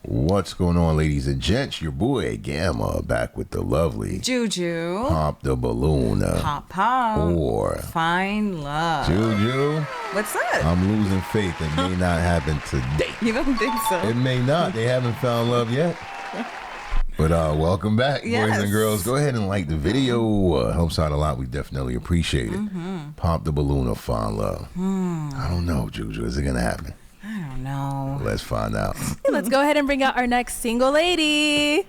What's going on, ladies and gents? Your boy Gamma back with the lovely Juju. Pop the Balloon. Pop. Or Find Love. Juju. What's up? I'm losing faith. It may not happen today. You don't think so? It may not. They haven't found love yet. But welcome back, yes. boys and girls. Go ahead and like the video. Helps out a lot. We definitely appreciate it. Pop the Balloon or Find Love. I don't know, Juju. Is it going to happen? I don't know. Let's find out. Let's go ahead and bring out our next single lady.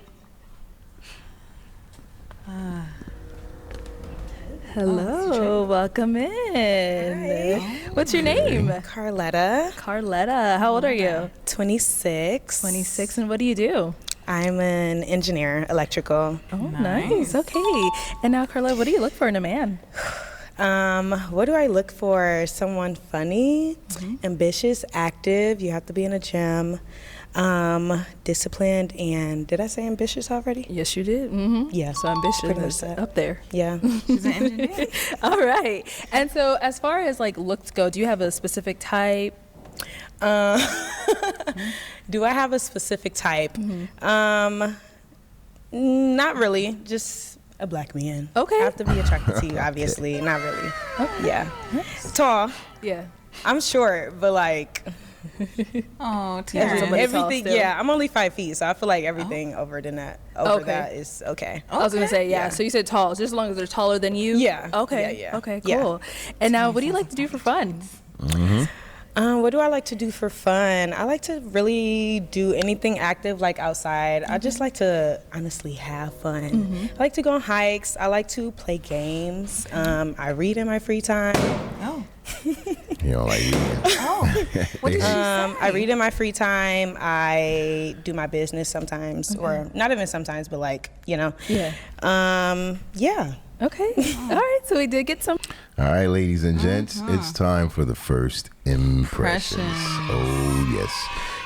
Hello, welcome in. Hi. What's your name? Carletta. Carletta. How old are you? 26. 26. And what do you do? I'm an engineer, electrical. Oh, nice. Okay. And now, Carletta, what do you look for in a man? What do I look for? Someone funny, ambitious, active. You have to be in a gym, disciplined, and did I say ambitious already? Yes, you did. Yeah. So ambitious Pretty much is that. up there. Yeah. She's an engineer. All right. And so as far as like looks go, do you have a specific type? Do I have a specific type? Not really. Just a black man. Okay. I have to be attracted to you, obviously. Not really. Okay. Yeah. Tall. Yeah. I'm short, but like Oh, Everybody- Terrence. everything. tall still. Yeah, I'm only 5 feet, so I feel like everything over that is okay. I was gonna say, yeah. Yeah. So you said tall, just as long as they're taller than you. Yeah. Okay. Yeah. Okay. Yeah. Cool. And now, what do you like to do for fun? What do I like to do for fun? I like to really do anything active, like outside. I just like to honestly have fun. I like to go on hikes. I like to play games. I read in my free time. Oh. You don't like reading. Oh. What did she say? I read in my free time. I do my business sometimes, or not even sometimes, but like, Yeah. yeah. Okay. All right. So we did get some. All right, ladies and gents, it's time for the first impressions. Oh, yes.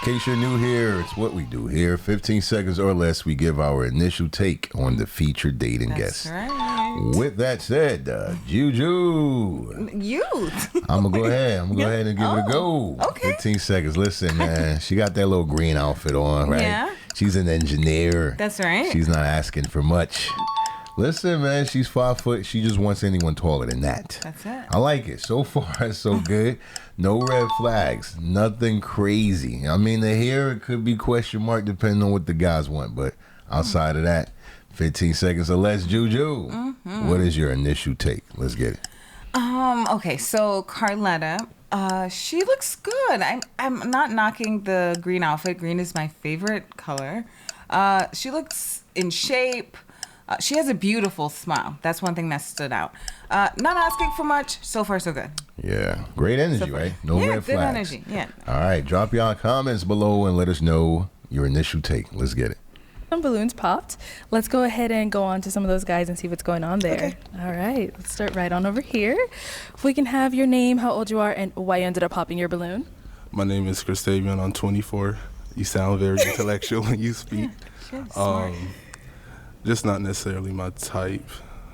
In case you're new here, it's what we do here. 15 seconds or less, we give our initial take on the featured dating That's guest. right. With that said, Juju, Youth. I'm going to go ahead. I'm going to go ahead and give it a go. Okay. 15 seconds. Listen, man, she got that little green outfit on, right? Yeah. She's an engineer. That's right. She's not asking for much. Listen, man, she's 5 foot. She just wants anyone taller than that. That's it. I like it. So far, it's so good. No red flags. Nothing crazy. I mean, the hair, it could be question mark depending on what the guys want. But outside of that, 15 seconds or less. Juju, what is your initial take? Let's get it. Okay, so Carletta, she looks good. I'm not knocking the green outfit. Green is my favorite color. She looks in shape. She has a beautiful smile. That's one thing that stood out. Not asking for much. So far, so good. Yeah. Great energy, right? No Yeah, red good flags. energy. Yeah. All right. Drop your comments below and let us know your initial take. Let's get it. Some balloons popped. Let's go ahead and go on to some of those guys and see what's going on there. Okay. All right. Let's start right on over here. If we can have your name, how old you are, and why you ended up popping your balloon. My name is Christavian. I'm 24. You sound very intellectual when you speak. Smart. Just not necessarily my type.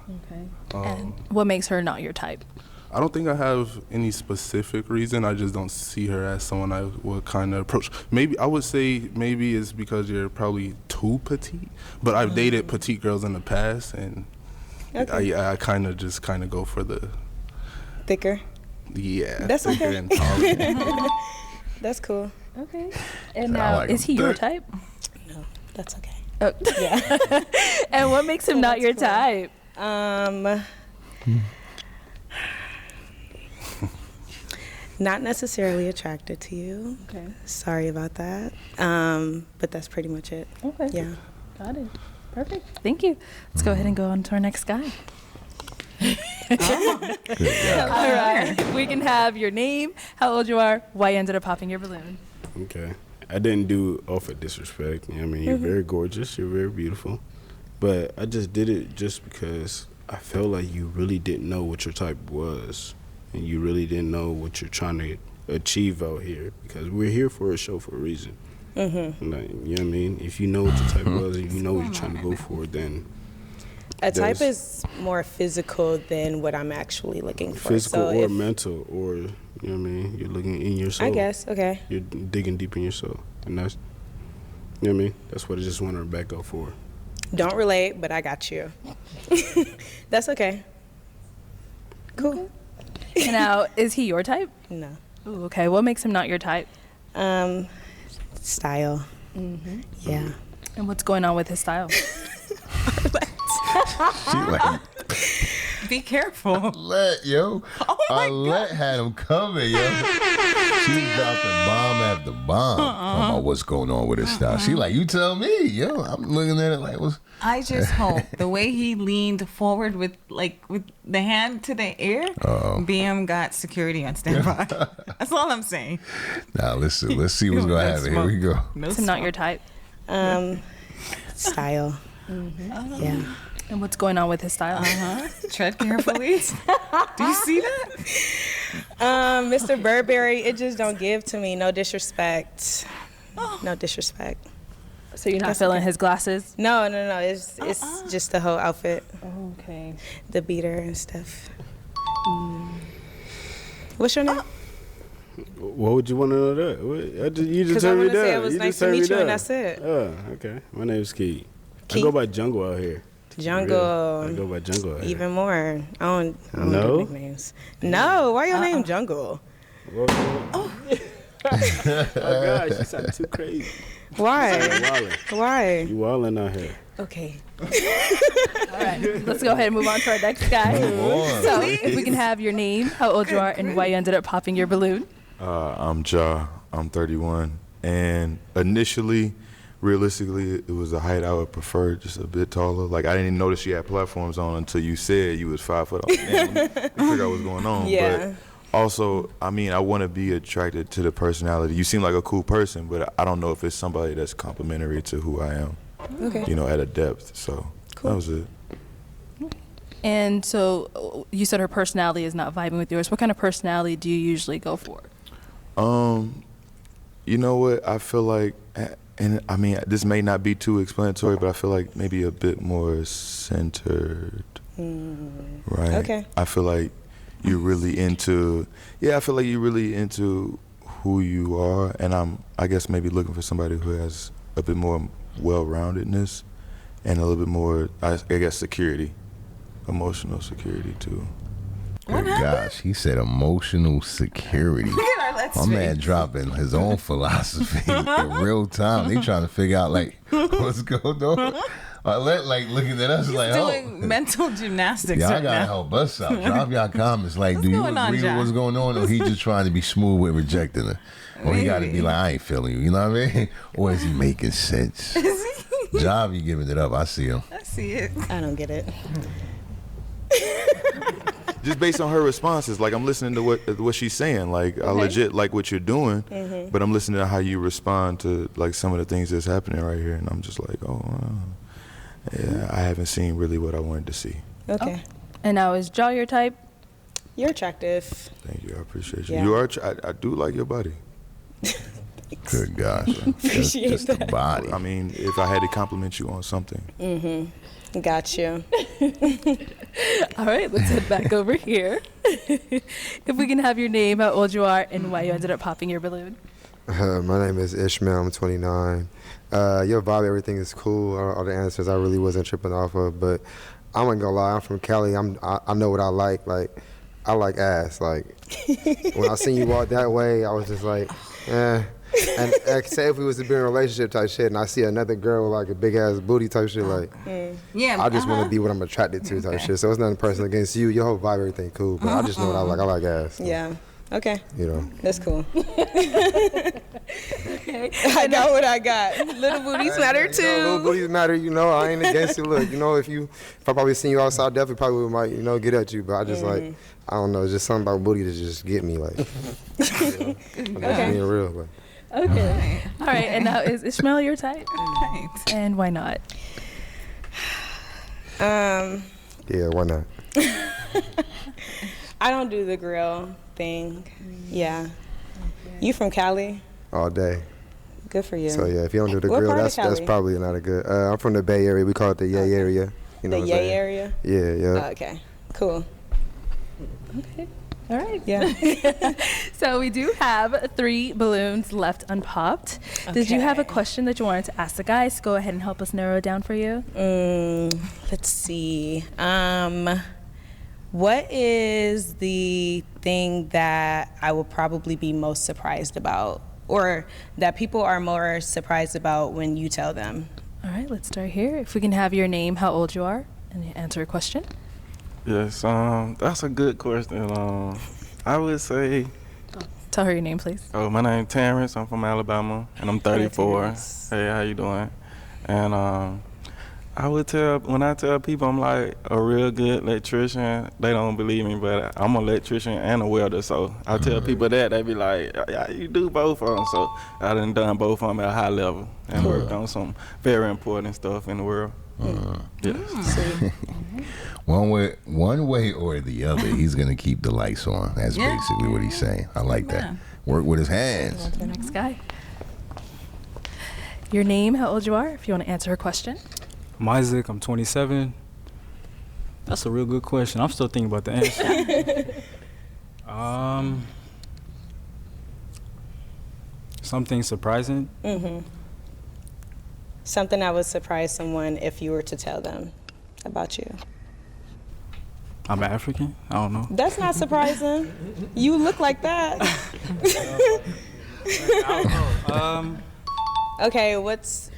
Okay. And what makes her not your type? I don't think I have any specific reason. I just don't see her as someone I would kind of approach. Maybe I would say maybe it's because you're probably too petite. But I've dated petite girls in the past, and I kind of go for the Thicker. That's thicker okay. and taller. That's cool. Okay. And I now, like is him he your thick. type? No, that's okay. Oh. Yeah. And what makes him not your cool. type? Not necessarily attracted to you. Okay. Sorry about that. But that's pretty much it. Okay. Yeah. Got it. Perfect. Thank you. Let's go ahead and go on to our next guy. Good job. All right. We can have your name, how old you are, why you ended up popping your balloon. Okay. I didn't do off of disrespect. You know what I mean, you're very gorgeous. You're very beautiful. But I just did it just because I felt like you really didn't know what your type was. And you really didn't know what you're trying to achieve out here. Because we're here for a show for a reason. Like, you know what I mean? If you know what your type was and you know what you're trying to go for, then A type There's- is more physical than what I'm actually looking for. physical so or if, mental, or you know what I mean. You're looking in your soul. I guess, okay. You're digging deep in your soul, and that's You know what I mean? That's what I just want Rebecca for. Don't relate, but I got you. That's okay. Cool. Now, is he your type? No. Ooh, okay. What makes him not your type? Style. Yeah. And what's going on with his style? She like, Be careful. Arlette, yo. Oh my Arlette had him coming, yo. She dropping bomb after bomb. Talking about what's going on with his style. She like, you tell me, yo. I'm looking at it like, what's... I just hope the way he leaned forward with the hand to the ear, BM got security on standby. That's all I'm saying. Now let's see what's going to happen. Here we go. No Is him not your type? Style. Yeah. And what's going on with his style? Tread carefully. Do you see that? Mr. Burberry, it just don't give to me. No disrespect. No disrespect. So you're not feeling his glasses? No. It's just the whole outfit. Okay. The beater and stuff. What's your name? What would you want to know that? You just Because I turned me want to say down. it was You nice just to turned me meet you, and down. that's it. Oh, okay. My name's Key. Key? I go by Jungle out here. Jungle. I go by Jungle out here. Even more. I don't No? do nicknames. No, why your name Jungle? Oh gosh, you sound too crazy. Why? You wildin'. Why? You wildin' out here. Okay. All right. Let's go ahead and move on to our next guy. on. So if we can have your name, how old you are, and why you ended up popping your balloon. I'm Ja. I'm 31. And initially, realistically, it was a height I would prefer, just a bit taller. Like, I didn't even notice she had platforms on until you said you was 5 foot. I was like, damn, let me figure out what's going on. Yeah. But also, I mean, I want to be attracted to the personality. You seem like a cool person, but I don't know if it's somebody that's complimentary to who I am. Okay. You know, at a depth. So Cool. that was it. And so you said her personality is not vibing with yours. What kind of personality do you usually go for? You know what? I feel like, and I mean, this may not be too explanatory, but I feel like maybe a bit more centered. Right? Okay. I feel like you're really into, I feel like you're really into who you are, and I guess maybe looking for somebody who has a bit more well-roundedness and a little bit more, I guess, security, emotional security too. Good gosh, he said emotional security. Look at Arlette's My man face. dropping his own philosophy in real time. They trying to figure out like what's going on. Arlette like looking at us like, Doing mental gymnastics y'all right gotta now. help us out. Drop y'all comments like, do you going on, agree with John? what's going on, or he just trying to be smooth with rejecting her? Or he got to be Maybe. like, I ain't feeling you. You know what I mean? Or is he making sense? Job, you giving it up. I see him. I see it. I don't get it. Just based on her responses, like I'm listening to what she's saying. Like I legit like what you're doing, but I'm listening to how you respond to like some of the things that's happening right here, and I'm just like, yeah, I haven't seen really what I wanted to see. Okay. And now is Ja your type? You're attractive. Thank you, I appreciate you. Yeah. You are. I do like your body. Good gosh. Appreciate just the that. body. I mean, if I had to compliment you on something, Got you. All right, let's head back over here. If we can have your name, how old you are, and why you ended up popping your balloon. My name is Ishmael. I'm 29. Your vibe, everything is cool. All the answers I really wasn't tripping off of, but I'm not gonna lie. I'm from Cali. I know what I like. Like, I like ass. Like, when I seen you walk that way, I was just like, eh. And say if we was to be in a relationship type shit, and I see another girl with like a big ass booty type shit, like, Yeah. I just want to be what I'm attracted to type shit. So it's nothing personal against you. Your whole vibe, everything cool. But I just know what I like. I like ass. Yeah. Okay. You know. That's cool. I got what I got. Little booties matter too. Little booties matter, you know. I ain't against it. Look, you know, if I probably seen you outside, definitely probably might, you know, get at you. But I just like, I don't know, it's just something about booty that just get me, like. I'm just being real, but. Okay. All right, and now is Ishmael your type? Right. And why not? Yeah, why not? I don't do the grill thing. Yeah. You from Cali? All day. Good for you. So yeah, if you don't do the What grill, part of that's Cali? probably not a good. I'm from the Bay Area. We call it the Yay area. You know The what I'm Yay saying? area? Yeah, yeah. Okay. Cool. All right. Yeah. So we do have 3 balloons left unpopped. Did you have a Okay. question that you wanted to ask the guys? Go ahead and help us narrow it down for you. Let's see. What is the thing that I will probably be most surprised about, or that people are more surprised about when you tell them? All right, let's start here. If we can have your name, how old you are, and answer a question. Yes, that's a good question. I would say, Tell her your name, please. oh, my name's Terrence. I'm from Alabama, and I'm 34. Terrence. Hey, how you doing? And I would when I tell people I'm like a real good electrician, they don't believe me, but I'm an electrician and a welder. So I tell people that, they be like, yeah, you do both of them. So I done both of them at a high level and worked on some very important stuff in the world. Yes. One way or the other, he's gonna keep the lights on. That's Yeah. basically what he's saying. I like that. Yeah. Work with his On hands. to the next guy. Your name, how old you are, if you want to answer her question. I'm Isaac, I'm 27. That's a real good question. I'm still thinking about the answer. Something surprising. Something that would surprise someone if you were to tell them about you. I'm African. I don't know. That's not surprising. You look like that. I don't know. Okay,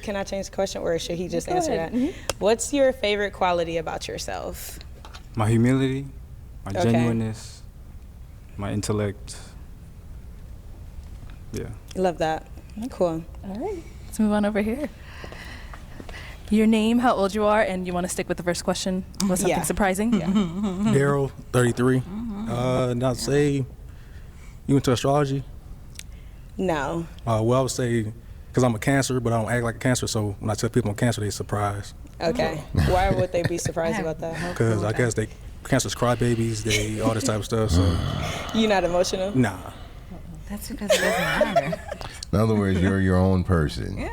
can I change the question, or should he just Go answer ahead. that? What's your favorite quality about yourself? My humility, my Okay. genuineness, my intellect. Yeah. Love that. Cool. All right, let's move on over here. Your name, how old you are, and you want to stick with the first question? Was something Yeah. surprising? Yeah. Daryl, 33. Not say you into astrology? No. Well, I would say because I'm a Cancer, but I don't act like a Cancer. So when I tell people I'm Cancer, they surprised. Okay. Why would they be surprised about that? Because I guess Cancers crybabies, they all this type of stuff. So You not emotional? nah. That's because it doesn't matter. In other words, you're your own person. Yeah.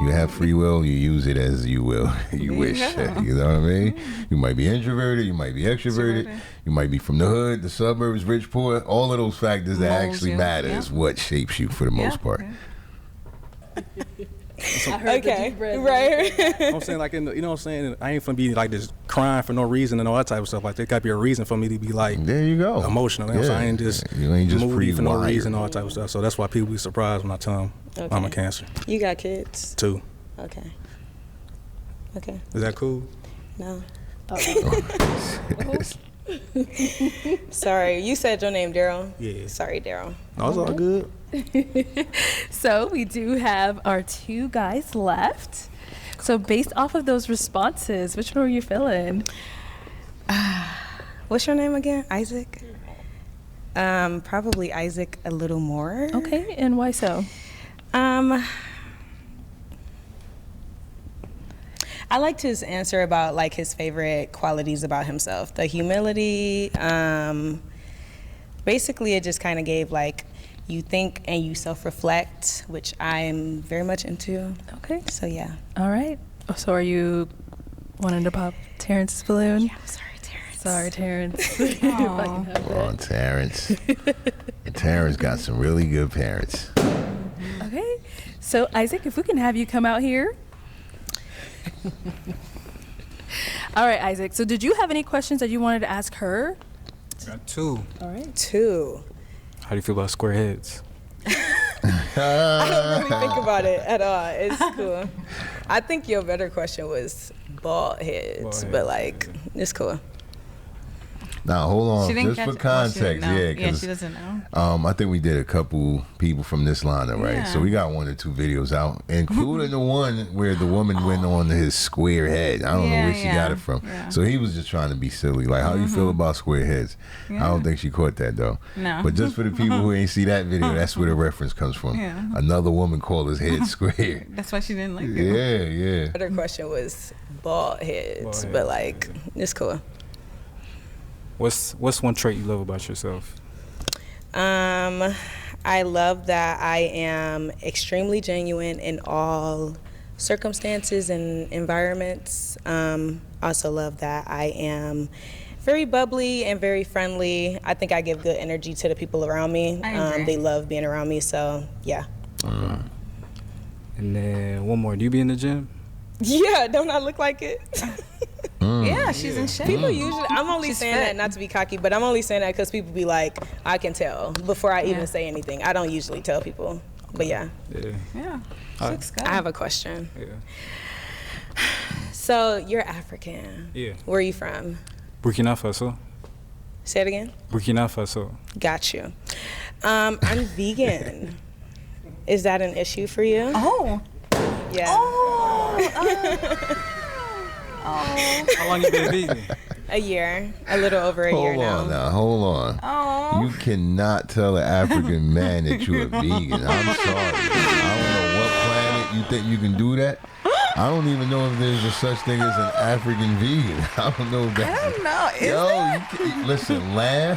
You have free will. You use it as you will. You wish. go. You know what I mean? You might be introverted. You might be extroverted. You might be from the hood, the suburbs, rich, poor. All of those factors that Molds actually you, matter yeah. is what shapes you for the most part. Okay. Right. I'm saying like, you know what I'm saying? I ain't finna be like just crying for no reason and all that type of stuff. Like there got to be a reason for me to be like There you go. emotional. You know what I'm saying? I ain't just You ain't just moody for no pre-wired. reason, all that type of stuff. So that's why people be surprised when I tell them I'm a Okay. Cancer You got kids? too. Okay. Okay. Is that cool? No. Sorry. You said your name, Daryl? Yeah. Sorry, Daryl. No, it's all good. So we do have our 2 guys left. So based off of those responses, which one were you feeling? What's your name again? Isaac? Probably Isaac a little more. Okay, and why so? I liked his answer about like his favorite qualities about himself. The humility. Basically, it just kind of gave like you think and you self-reflect, which I'm very much into. Okay. So yeah. All right. So are you wanting to pop Terrence's balloon? Yeah, I'm sorry, Terrence. Sorry, Terrence. If I can have Come on, that. Terrence. Terrence got some really good parents. Okay. So Isaac, if we can have you come out here. All right, Isaac. So did you have any questions that you wanted to ask her? Got 2. All right. 2. How do you feel about square heads? I don't really think about it at all. It's cool. I think your better question was bald heads, Bald but heads, like it's cool. Now, hold on. She didn't Just catch for it. Oh, she didn't context, know. yeah. Yeah, 'cause, she doesn't know. I think we did a couple people from this lineup, right? Yeah. So we got 1 or 2 videos out, including the one where the woman went on his square head. I don't know where she got it from. Yeah. So he was just trying to be silly. Like, how you feel about square heads? I don't think she caught that, though. No. But just for the people who ain't see that video, that's where the reference comes from. Yeah. Another woman called his head square. That's why she didn't like it. Yeah, yeah. Other question was bald heads, Bald but heads, like it's cool. What's one trait you love about yourself? I love that I am extremely genuine in all circumstances and environments. Also love that I am very bubbly and very friendly. I think I give good energy to the people around me. I agree. They love being around me, so yeah. And then one more. Do you be in the gym? Yeah, don't I look like it? Yeah, she's in shape. People usually, I'm only She's saying fit. that, not to be cocky, but I'm only saying that because people be like, I can tell before I even say anything. I don't usually tell people, but yeah. Yeah, she looks good. I have a question. Yeah. So you're African. Yeah. Where are you from? Burkina Faso. Say it again. Burkina Faso. Got you. I'm vegan. Is that an issue for you? Oh. Yeah. How long you been vegan? A year. A little over a year now. Hold on. Oh. You cannot tell an African man that you're a vegan. I'm sorry. I don't know what planet you think you can do that. I don't even know if there's a such thing as an African vegan. I don't know if that's. I don't know. Is Yo, there? listen, lamb.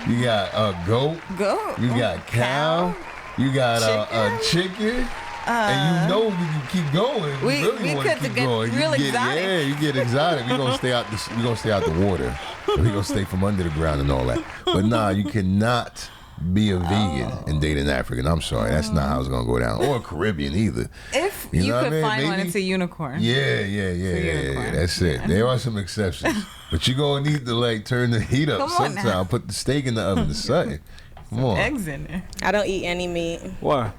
You got a goat. Goat. You got cow. You got a chicken. And you know you can keep going. You We really want to could keep get going. real exotic. Yeah, you get exotic. We're gonna stay out. We're gonna stay out the water. We're gonna stay from under the ground and all that. But nah, you cannot be a vegan and date an African. I'm sorry, that's not how it's gonna go down. Or a Caribbean either. If You you, know what could I mean? find one, Maybe- it's a unicorn. Yeah. unicorn. That's it. There are some exceptions, but you gonna need to like turn the heat up Come on now. sometime. Put the steak in the oven or something. Come on. Eggs in there. I don't eat any meat. Why?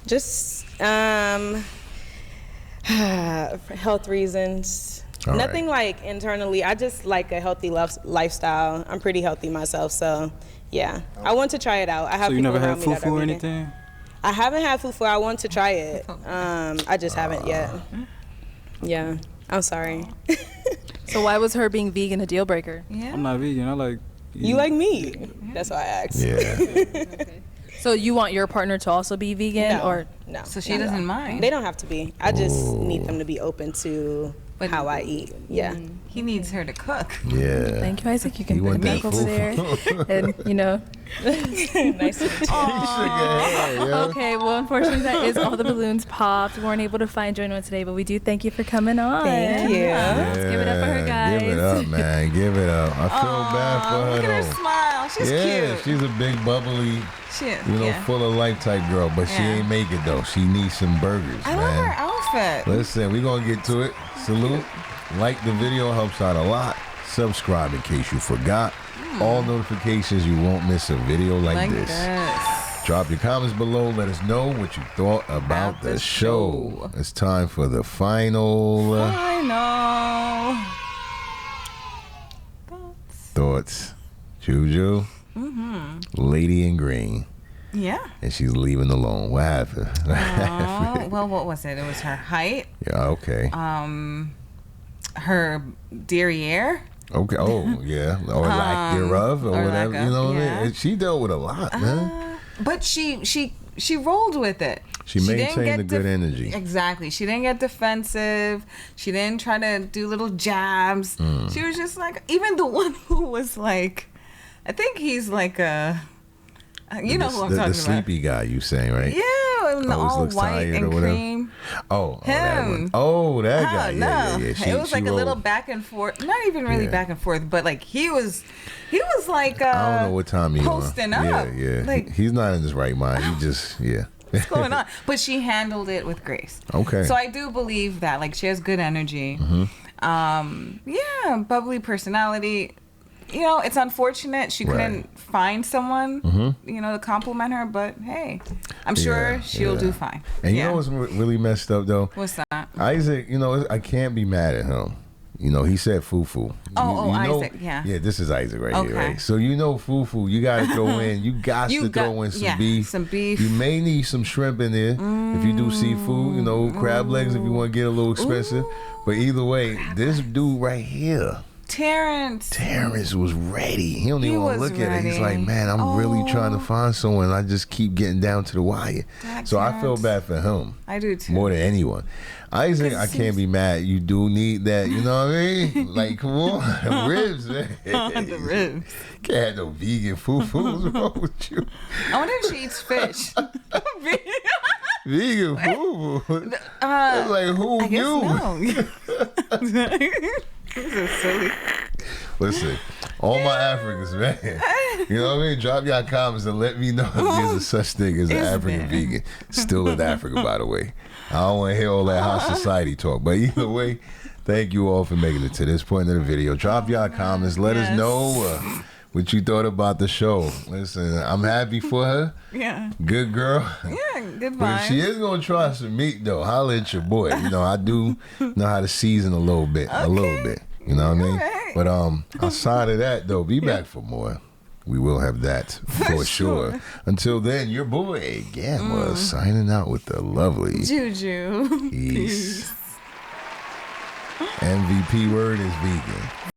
Just health reasons. All Nothing right. like internally. I just like a healthy lifestyle. I'm pretty healthy myself, so yeah. I want to try it out. I have So you people never around had me that fufu are or vegan. anything? I haven't had fufu. I want to try it. I just haven't yet. Yeah. I'm sorry. So why was her being vegan a deal breaker? Yeah. I'm not vegan. I like. You like meat? That's why I asked. Yeah. So you want your partner to also be vegan, No, or no. So she not at doesn't all. mind. They don't have to be. I just need them to be open to But- how I eat. Yeah. He needs her to cook. Yeah. thank you, Isaac. You can You bring want that me over there, fufu? and you know. Nice to meet you. Okay, well, unfortunately, that is all the balloons popped. We weren't able to find Joy one today, but we do thank you for coming on. Thank you. Let's give it up for her, guys. Give it up, man. Give it up. I feel bad for her Look at her though. smile. She's Yeah, cute. she's a big, bubbly, She is. you know, Yeah. full of life type girl, but she Yeah. ain't make it though. She needs some burgers, I man. love her outfit. Listen, we gonna get to it. Salute. Like the video, helps out a lot. Subscribe in case you forgot. All notifications, you won't miss a video like this. Drop your comments below. Let us know what you thought about the show. It's time for the final I know. thoughts. Juju, Lady in Green, Yeah. and she's leaving alone. What happened? Oh, well, what was it? It was her height, Yeah, okay. her derriere. Okay. Oh, yeah. Or lack thereof, or or whatever. lack You of, know what I yeah. mean? And she dealt with a lot, man. But she rolled with it. She didn't maintained get the good energy. Exactly. She didn't get defensive. She didn't try to do little jabs. She was just like, even the one who was like, I think he's like a, you know who I'm the talking sleepy guy, you saying, right? about. Yeah, and Always all looks white tired and or whatever. cream. That Him. one. Oh, that guy. No, Yeah. it was like a little back and forth. Not even really Yeah. back and forth, but like he was like I don't know what time he posting on. up. Yeah. Like, He's not in his right mind. He just, yeah. what's going on? But she handled it with grace. Okay. So I do believe that. Like, she has good energy. Yeah, bubbly personality. You know, it's unfortunate she couldn't find someone, you know, to compliment her. But hey, I'm sure Yeah, she'll yeah. do fine. And you Yeah. know what's really messed up, though? What's that? Isaac, you know, I can't be mad at him. You know, he said fufu. Oh, you know, Isaac, yeah. Yeah, this is Isaac right here, Okay. right? So you know fufu, you got to throw in, you got to throw in some beef. Some beef. You may need some shrimp in there if you do seafood, you know, crab legs if you want to get a little expensive. But either way, this dude right here, Terrence was ready. He don't even want to was look at it. He's ready. like, man, I'm really trying to find someone. I just keep getting down to the wire. So I feel Terrence. bad for him. I do too. More than anyone. Isaac, I can't be mad. You do need that. You know what I mean? Like, come on. Ribs, man. The ribs. Can't have no vegan fufu. What's wrong with you? I wonder if she eats fish. Vegan fufu? It's like, who I guess knew? no. This is silly. Listen, all my Africans, man. You know what I mean? Drop your comments and let me know if there's a such thing as an African vegan. Still in Africa, by the way. I don't want to hear all that high society talk. But either way, thank you all for making it to this point of the video. Drop your comments. Let us know what you thought about the show. Listen, I'm happy for her. Yeah. Good girl. Yeah, good But if she is going to try some meat, though, holla at your boy. You know, I do know how to season a little bit. A little bit. You know what I mean? Right. But outside of that, though, be back for more. We will have that for sure. Until then, your boy, Gamma, signing out with the lovely Juju. Peace. MVP word is vegan.